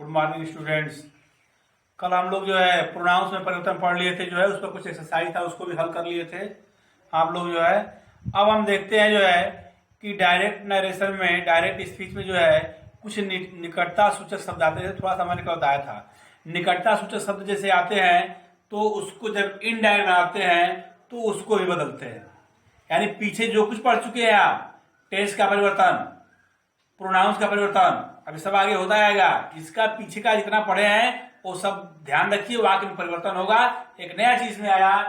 Good morning students. कल हम लोग जो है प्रोनाउंस में परिवर्तन पढ़ लिए थे, जो है उस पर कुछ एक्सरसाइज था, उसको भी हल कर लिए थे आप लोग जो है। अब हम देखते हैं जो है कि डायरेक्ट नरेशन में, डायरेक्ट स्पीच में जो है कुछ निकटता सूचक शब्द आते हैं। थोड़ा सा मैंने कल बताया था, निकटता सूचक शब्द जैसे आते हैं तो उसको जब इनडायरेक्ट बनाते हैं तो उसको भी बदलते हैं। यानी पीछे जो कुछ पढ़ चुके हैं आप, टेंस का परिवर्तन, प्रोनाउंस का परिवर्तन, अभी सब आगे होता जाएगा। इसका पीछे का जितना पढ़े हैं वो सब ध्यान रखिए, वाक्य में परिवर्तन होगा। एक नया चीज में आया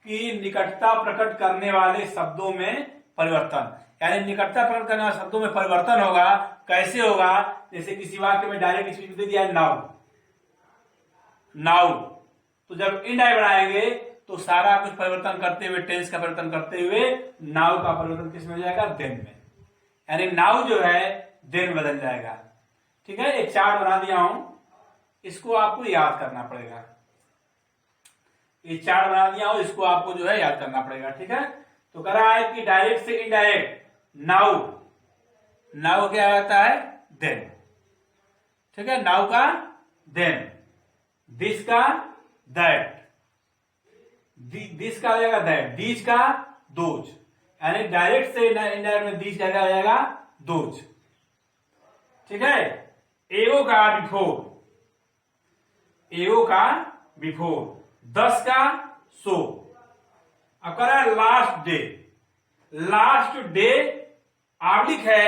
कि निकटता प्रकट करने वाले शब्दों में परिवर्तन, यानी निकटता प्रकट करने वाले शब्दों में परिवर्तन होगा। कैसे होगा? जैसे किसी वाक्य में डायरेक्ट स्पीच दे दिया है नाउ, नाउ, तो जब इनडायरेक्ट बनाएंगे तो सारा कुछ परिवर्तन करते हुए, टेंस का परिवर्तन करते हुए नाउ का परिवर्तन किस में हो जाएगा? देन में। यानी नाउ जो है देन बदल जाएगा। ठीक है, एक चार्ट बना दिया हूं, इसको आपको याद करना पड़ेगा। ये चार्ट बना दिया हूं, इसको आपको जो है याद करना पड़ेगा। ठीक है, तो कह रहा है कि डायरेक्ट से इनडायरेक्ट, नाउ, नाउ क्या रहता है? देन। ठीक है, नाउ का देन, दिस का दैट, दिस का हो जाएगा दैट, दीज का दोज। यानी डायरेक्ट से इनडायरेक्ट में दीज क्या हो जाएगा? दोज। ठीक है, एगो का बिफोर, एगो का बिफोर, 10 का सो। अब कह रहा है लास्ट डे, लास्ट डे आर्लिक है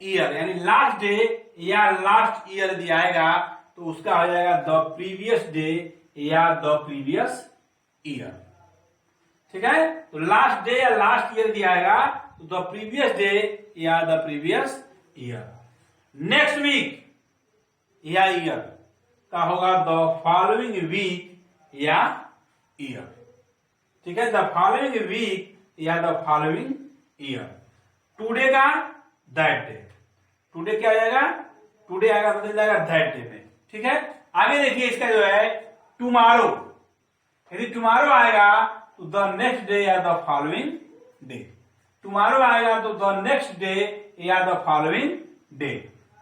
ईयर, यानी लास्ट डे या लास्ट ईयर दिया आएगा तो उसका हो जाएगा द प्रीवियस डे या द प्रीवियस ईयर। ठीक है, तो लास्ट डे या लास्ट ईयर दिया आएगा तो द प्रीवियस डे या the previous year. Next week या ईयर का होगा द फॉलोइंग वीक या ईयर। ठीक है, द फॉलोइंग वीक या द फॉलोइंग ईयर। टुडे का दैट डे, टुडे क्या आ जाएगा? टुडे आएगा बदल जाएगा दैट डे में। ठीक है, आगे देखिए इसका जो है टुमारो, यदि टुमारो आएगा तो द नेक्स्ट डे या द फॉलोइंग डे। टुमारो आएगा तो द नेक्स्ट डे या द फॉलोइंग डे।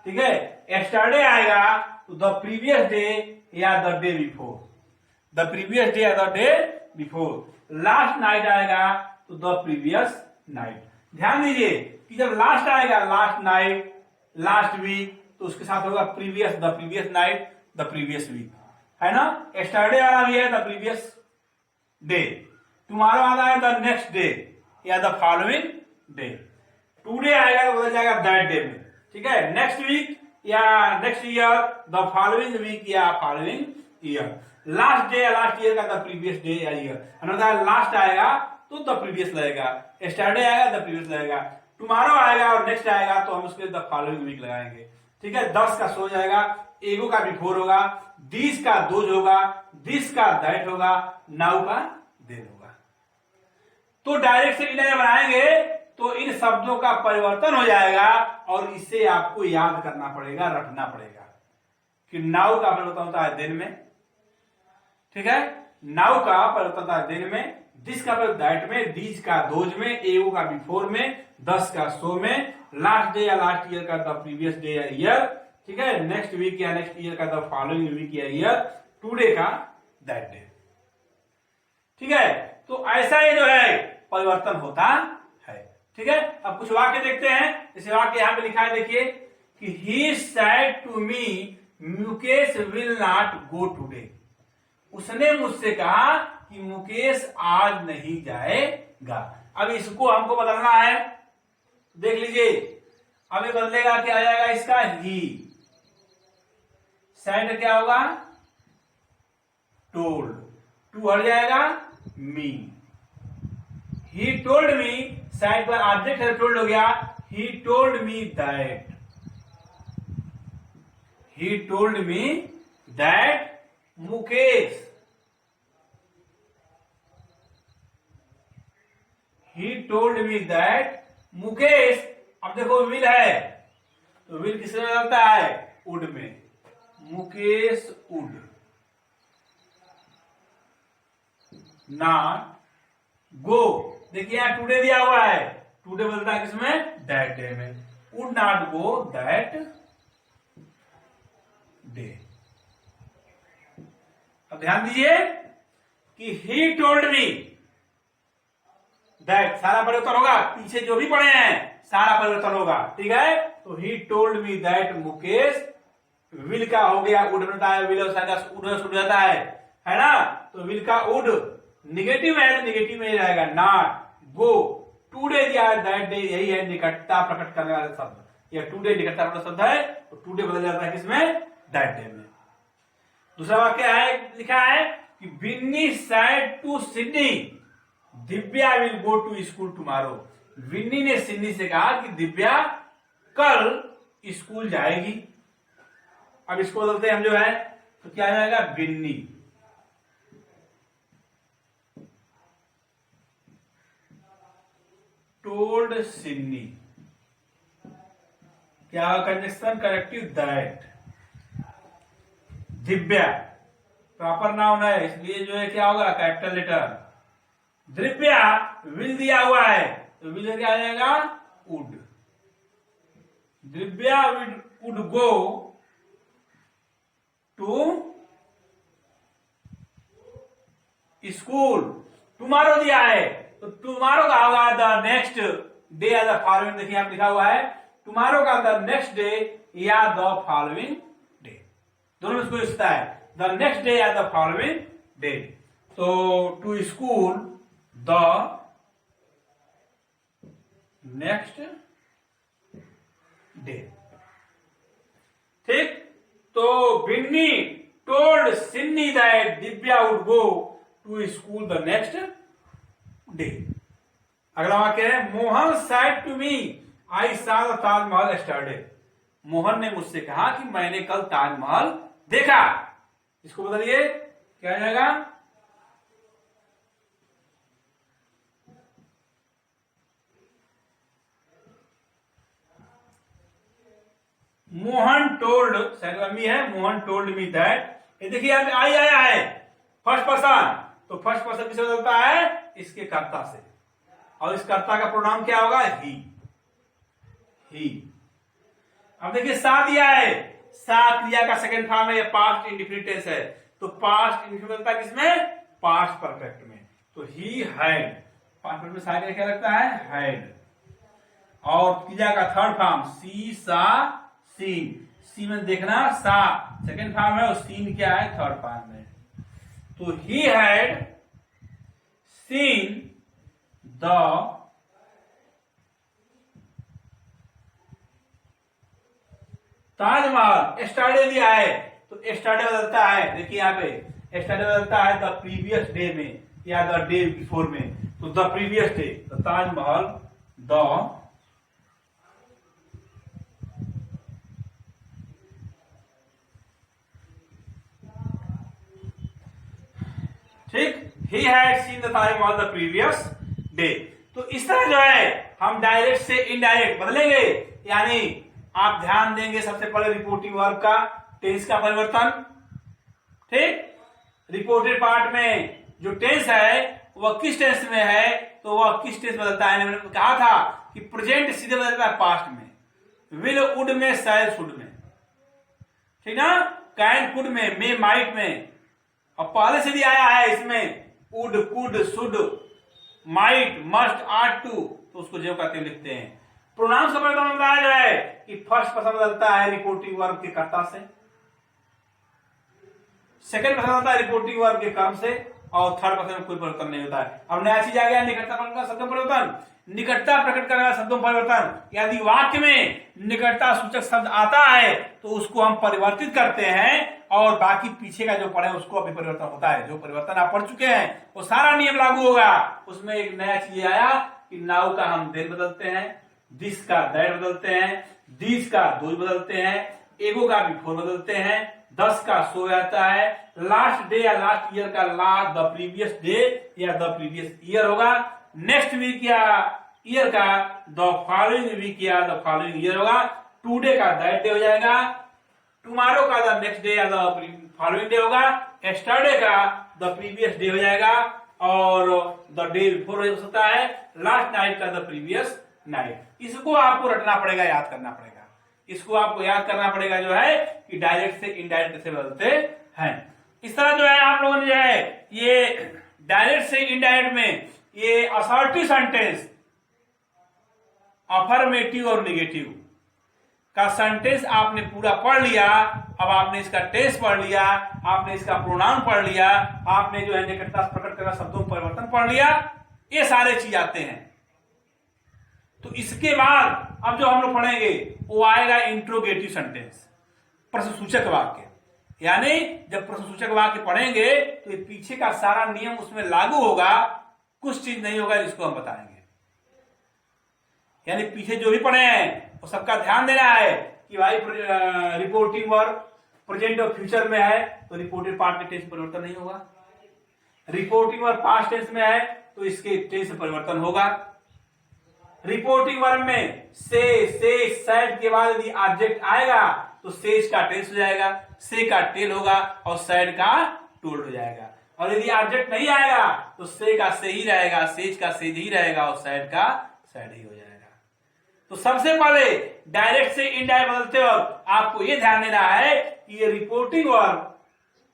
ठीक है, यस्टरडे आएगा तो द प्रीवियस डे या the day before, the previous day या the day before. Last night आएगा तो द प्रीवियस नाइट। ध्यान दीजिए कि जब लास्ट आएगा, लास्ट नाइट, लास्ट वीक, तो उसके साथ होगा previous, the previous night, the previous week, है ना। यस्टरडे वाला भी है द प्रीवियस डे, टुमारो वाला है द नेक्स्ट डे या द फॉलोइंग डे। टुडे आएगा तो बदल जाएगा दैट डे में। ठीक है, नेक्स्ट वीक या next year, the following week या फॉलोइंग ईयर। लास्ट डे या लास्ट ईयर का द प्रीवियस डे या ईयर। लास्ट आएगा तो द प्रीवियस लगेगा, यस्टरडे आएगा द प्रीवियस लगेगा, टुमारो आएगा और नेक्स्ट आएगा तो हम उसके द फॉलोइंग वीक लगाएंगे। ठीक है, 10 का सो जाएगा, एगो का बिफोर होगा, दिस का दोज होगा, दिस का दैट होगा, नाउ का देन होगा। तो डायरेक्ट से इनडायरेक्ट बनाएंगे तो इन शब्दों का परिवर्तन हो जाएगा और इसे आपको याद करना पड़ेगा, रखना पड़ेगा कि नाउ का परिवर्तन होता है दिन में। ठीक है, नाउ का परिवर्तन होता है दिन में, दिस का परिवर्तन दैट में, दीज का दोज में, एगो का बिफोर में, 10 का सो में, लास्ट डे या लास्ट ईयर का द प्रीवियस डे या ईयर। ठीक है, नेक्स्ट वीक या नेक्स्ट ईयर का द फॉलोइंग वीक या ईयर, टुडे का दैट डे। ठीक है, तो ऐसा ये जो है परिवर्तन होता है। ठीक है, अब कुछ वाक्य देखते हैं। जैसे वाक्य यहां पे लिखा है, देखिए कि he said to me Mukesh will not go today. उसने मुझसे कहा कि मुकेश आज नहीं जाएगा। अब इसको हमको बदलना है, देख लीजिए। अब ये बदलेगा, क्या आ जाएगा इसका? ही। सेड क्या होगा? टोल्ड, टू हट जाएगा मी। ही टोल्ड मी, साइड पर ऑब्जेक्ट है, टोल्ड हो गया। He told me that, he told me that Mukesh, he told me that Mukesh. अब देखो विल है तो विल किसमें बदलता है? वुड में, मुकेश वुड नॉट गो। देखिए यहां टुडे दिया हुआ है, टुडे बदलता है किसमें? दैट डे में। Would not go that day. अब ध्यान दीजिए कि ही टोल्ड मी दैट, सारा परिवर्तन होगा, पीछे जो भी पढ़े हैं सारा परिवर्तन होगा, ठीक है। तो he told me that Mukesh will का हो गया वुड बनता है, विल उड़ जाता है ना। तो विल का वुड निगेटिव है तो निगेटिव में रहेगा, नॉट गो टुडे दिया दैट डे, यही है निकटता प्रकट करने वाला शब्द, यह टुडे निकटता प्रकट शब्द है, तो टुडे बदल जाता है किसमें, दैट डे में। दूसरा वाक्य है लिखा है कि Winnie said to Sydney Divya will go to school tomorrow. Winnie ने सिडनी से कहा कि दिव्या कल स्कूल जाएगी। अब इसको बदलते हैं हम जो है, तो क्या जाएगा, विन्नी टोल्ड सिडनी, क्या conjunction corrective that. Divya proper noun है इसलिए जो है क्या होगा, कैपिटल लेटर। दिव्या विल दिया हुआ है तो विल क्या आ जाएगा, would. Divya would go to school. Tomorrow दिया है तो टुमारो का होगा द नेक्स्ट डे या द फॉलोइंग, देखिए आप लिखा हुआ है टुमारो का द नेक्स्ट डे या द फॉलोइंग डे, दोनों में इसको रिश्ता है, द नेक्स्ट डे या द फॉलोइंग डे। तो to school the next day, ठीक। तो Winnie told Sydney that Divya would go to school the next day. अगला वाक्य है Mohan said to me I saw the Taj Mahal yesterday. Mohan ने मुझसे कहा कि मैंने कल ताजमहल देखा। इसको बदलिए, क्या आ जाएगा, मोहन टोल्ड, सैलमी है, मोहन टोल्ड मी दैट। ये देखिए यहाँ पे आई आया है फर्स्ट पर्सन, तो फर्स्ट पर्सन किसे बदलता है, इसके कर्ता से, और इस कर्ता का प्रोनाउन क्या होगा, ही। अब देखिए सा दिया है, सा क्रिया का सेकंड फॉर्म है, ये पास्ट इंडिफिनिट टेंस है, तो पास्ट इंडिफिनिट बदलता है किसमें, पास्ट परफेक्ट में। तो ही हैड, पास्ट परफेक्ट में सा क्या लगता है, हैड। और क्रिया का थर्ड फॉर्म सी सा सीन, सी में देखना सा सेकंड फॉर्म है और सीन क्या है, थर्ड फॉर्म है। तो he had seen the Taj Mahal. Yesterday दिया है तो एस्टरडे बदलता है, देखिए यहाँ पे एस्टरडे बदलता है द प्रीवियस डे में या द डे बिफोर में, तो द प्रीवियस डे, तो ताजमहल द ठीक, he had seen the Taj Mahal the previous day. तो इस तरह जो है हम डायरेक्ट से इनडायरेक्ट बदलेंगे, यानी आप ध्यान देंगे सबसे पहले रिपोर्टिंग वर्ब का टेंस का परिवर्तन, ठीक। रिपोर्टेड पार्ट में जो टेंस है वह किस टेंस में है, तो वह किस टेंस बदलता है, मैंने कहा था कि प्रेजेंट सीधे बदलता है पास्ट में, विल वुड में, शायद शुड में, ठीक ना, कैन कुड में, मे माइट में। और पहले से भी आया है इसमें would could should might must ought to, तो उसको जो कहते लिखते हैं। प्रोनाउंस का परिवर्तन बताया जो है कि फर्स्ट पर्सन बदलता है रिपोर्टिंग वर्ब के कर्ता से, सेकंड पर्सन बदलता है रिपोर्टिंग वर्ब के कर्म से, और थर्ड पर्सन में कोई परिवर्तन नहीं होता है। अब नया चीज आ गया, निकटता प्रकट शब्द परिवर्तन, निकटता प्रकट करने वाला शब्दों परिवर्तन। यदि वाक्य में निकटता सूचक शब्द आता है तो उसको हम परिवर्तित करते हैं, और बाकी पीछे का जो पढ़े उसको अभी परिवर्तन होता है। जो परिवर्तन आप पढ़ चुके हैं वो सारा नियम लागू होगा। उसमें एक नया चीज आया कि नाउ का हम देन बदलते हैं, दिस का दैट बदलते हैं, दिस का दोज बदलते हैं, एगो का बिफोर बदलते हैं, 10 का सो आता है, लास्ट डे या लास्ट ईयर का लास्ट द प्रीवियस डे या द प्रीवियस ईयर होगा, नेक्स्ट वीक या ईयर का द फॉलोइंग वीक या द फॉलोइंग ईयर होगा, टुडे का दैट डे हो जाएगा, टुमारो का द नेक्स्ट डे या द फॉलोइंग डे होगा, एस्टरडे का द प्रीवियस डे हो जाएगा, और द डे बिफोर हो सकता है, लास्ट नाइट का द प्रीवियस नाइट। इसको आपको रटना पड़ेगा, याद करना पड़ेगा, इसको आपको याद करना पड़ेगा जो है कि डायरेक्ट से इनडायरेक्ट कैसे बदलते हैं। इस तरह जो है आप लोगों ने जो है ये डायरेक्ट से इनडायरेक्ट में ये असर्टिव सेंटेंस, अफर्मेटिव और नेगेटिव का सेंटेंस आपने पूरा पढ़ लिया। अब आपने इसका टेंस पढ़ लिया, आपने इसका प्रोनाउन पढ़ लिया, आपने जो है निकटता प्रकट करना शब्दों में परिवर्तन पढ़ लिया, ये सारे चीज आते हैं। तो इसके बाद अब जो हम लोग पढ़ेंगे वो आएगा इंट्रोगेटिव सेंटेंस, प्रश्नसूचक वाक्य। यानी जब प्रश्नसूचक वाक्य पढ़ेंगे तो ये पीछे का सारा नियम उसमें लागू होगा, कुछ चीज नहीं होगा जिसको हम बताएंगे। यानी पीछे जो भी पढ़े हैं वो सबका ध्यान देना है कि भाई रिपोर्टिंग वर्ब प्रेजेंट और फ्यूचर में है तो रिपोर्टेड पार्ट में टेंस परिवर्तन नहीं होगा। रिपोर्टिंग वर्ब पास्ट टेंस में है तो इसके टेंस परिवर्तन होगा। रिपोर्टिंग वर्ब में से सैड के बाद यदि ऑब्जेक्ट आएगा तो सेज का टेंस हो जाएगा, से का टेल होगा और सैड का टोल्ड हो जाएगा। और यदि ऑब्जेक्ट नहीं आएगा तो से का से ही रहेगा, सेज का सेज ही रहेगा और सैड का सैड ही हो जाएगा। तो सबसे पहले डायरेक्ट से इनडायरेक्ट बदलते वक्त आपको यह ध्यान देना है कि ये रिपोर्टिंग वर्ब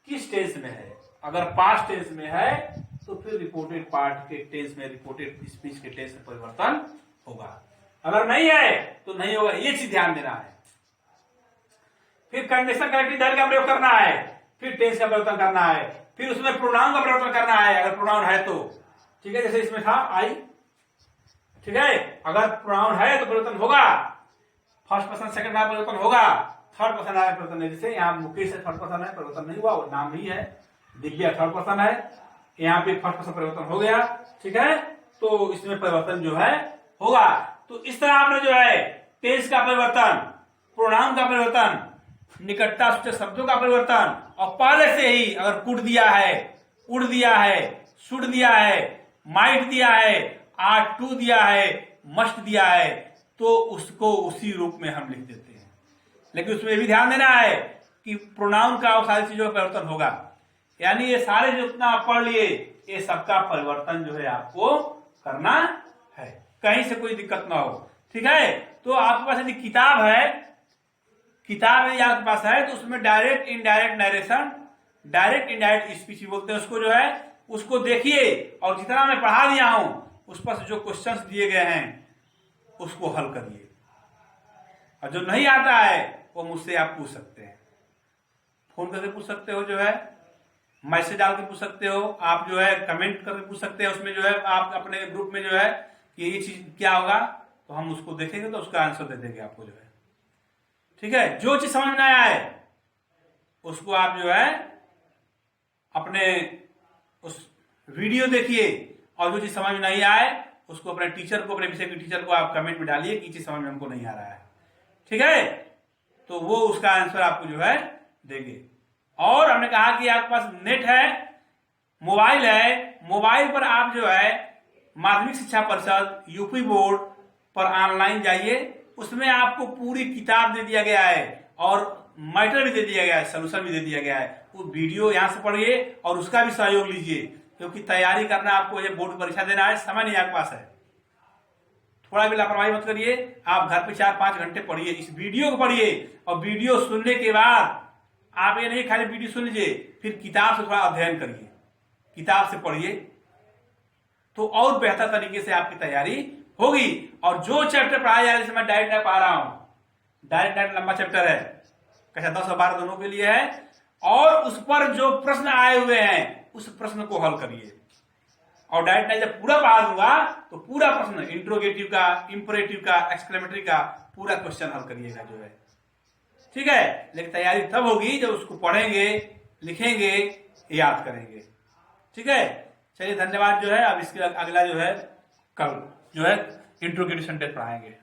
किस टेंस में है। अगर पास्ट टेंस में है तो फिर रिपोर्टेड पार्ट के टेंस में, रिपोर्टेड स्पीच के टेंस में परिवर्तन होगा। अगर नहीं है तो नहीं होगा, ये चीज ध्यान देना है। फिर कंडीशन कनेक्टिव धैर्य का प्रयोग करना है, फिर टेंस का परिवर्तन करना है, फिर उसमें प्रोनाउन का परिवर्तन करना है अगर प्रोनाउन है तो। ठीक है, जैसे इसमें था आई। ठीक है, अगर प्रोनाउन है तो परिवर्तन होगा, फर्स्ट पर्सन सेकंड पर्सन परिवर्तन होगा, थर्ड पर्सन आया परिवर्तन नहीं। जैसे यहाँ मुकेश है, थर्ड पर्सन है, परिवर्तन नहीं हुआ, वो नाम ही है। दिव्या थर्ड पर्सन है, यहाँ पे फर्स्ट पर्सन परिवर्तन हो गया। ठीक है, तो इसमें परिवर्तन जो है होगा। तो इस तरह आपने जो है टेंस का परिवर्तन, प्रोनाउन का परिवर्तन, निकटता सूचक शब्दों का परिवर्तन, और पहले से ही अगर कुड दिया है, उड़ दिया है, शुड दिया है, माइट दिया है, आर टू दिया है, मस्ट दिया है, तो उसको उसी रूप में हम लिख देते हैं। लेकिन उसमें भी ध्यान देना है कि प्रोनाउन का और सारी चीजों का परिवर्तन होगा। यानी ये सारे जो इतना आप पढ़ लिए ये सबका परिवर्तन जो है आपको करना है, कहीं से कोई दिक्कत ना हो। ठीक है, तो आपके पास यदि किताब है, किताब यदि आपके पास है तो उसमें direct indirect narration, direct indirect speech बोलते हैं उसको, जो है उसको देखिए और जितना मैं पढ़ा दिया हूं उस पर जो क्वेश्चंस दिए गए हैं उसको हल करिए। और जो नहीं आता है वो मुझसे आप पूछ सकते हैं, फोन करके पूछ सकते हो, जो है मैसेज डाल के पूछ सकते हो, आप जो है कमेंट करके पूछ सकते हैं। उसमें जो है आप अपने ग्रुप में जो है कि ये चीज क्या होगा तो हम उसको देखेंगे तो उसका आंसर दे देंगे आपको, जो है। ठीक है, जो चीज समझ में आया है उसको आप जो है अपने उस वीडियो देखिए, और जो चीज समझ में नहीं आए उसको अपने टीचर को, अपने विषय के टीचर को आप कमेंट में डालिए कि चीज समझ में हमको नहीं आ रहा है। ठीक है, तो वो उसका आंसर आपको जो है देंगे। और हमने कहा कि आपके पास नेट है, मोबाइल है, मोबाइल पर आप जो है माध्यमिक शिक्षा परिषद यूपी बोर्ड पर ऑनलाइन जाइए, उसमें आपको पूरी किताब दे दिया गया है और मैटर भी दे दिया गया है, सोल्यूशन भी दे दिया गया है। वो वीडियो यहां से पढ़िए और उसका भी सहयोग लीजिए, क्योंकि तैयारी करना आपको, ये बोर्ड परीक्षा देना है, समय नहीं आपके पास है। थोड़ा भी लापरवाही मत करिए, आप घर पे 4-5 घंटे पढ़िए, इस वीडियो को पढ़िए। और वीडियो सुनने के बाद आप ये नहीं खाली वीडियो सुन लीजिए, फिर किताब से थोड़ा अध्ययन करिए, किताब से पढ़िए, तो और बेहतर तरीके से आपकी तैयारी होगी। और जो चैप्टर पढ़ाया जा रहा है, जैसे मैं डायरेक्ट पढ़ा रहा हूं, डायरेक्ट लंबा चैप्टर है, कैसा 10 और 12 दोनों के लिए है, और उस पर जो प्रश्न आए हुए हैं उस प्रश्न को हल करिए। और डायरेक्ट मैं जब पूरा पढ़ा दूंगा तो पूरा प्रश्न, इंट्रोगेटिव का, इंपरेटिव का, एक्सक्लेमेटरी का पूरा क्वेश्चन हल करिएगा, जो है। ठीक है, लेकिन तैयारी तब होगी जब उसको पढ़ेंगे, लिखेंगे, याद करेंगे। ठीक है, चलिए धन्यवाद। जो है अब इसके अगला जो है कल जो है इंट्रोगेटिव सेंटेंस पढ़ाएंगे।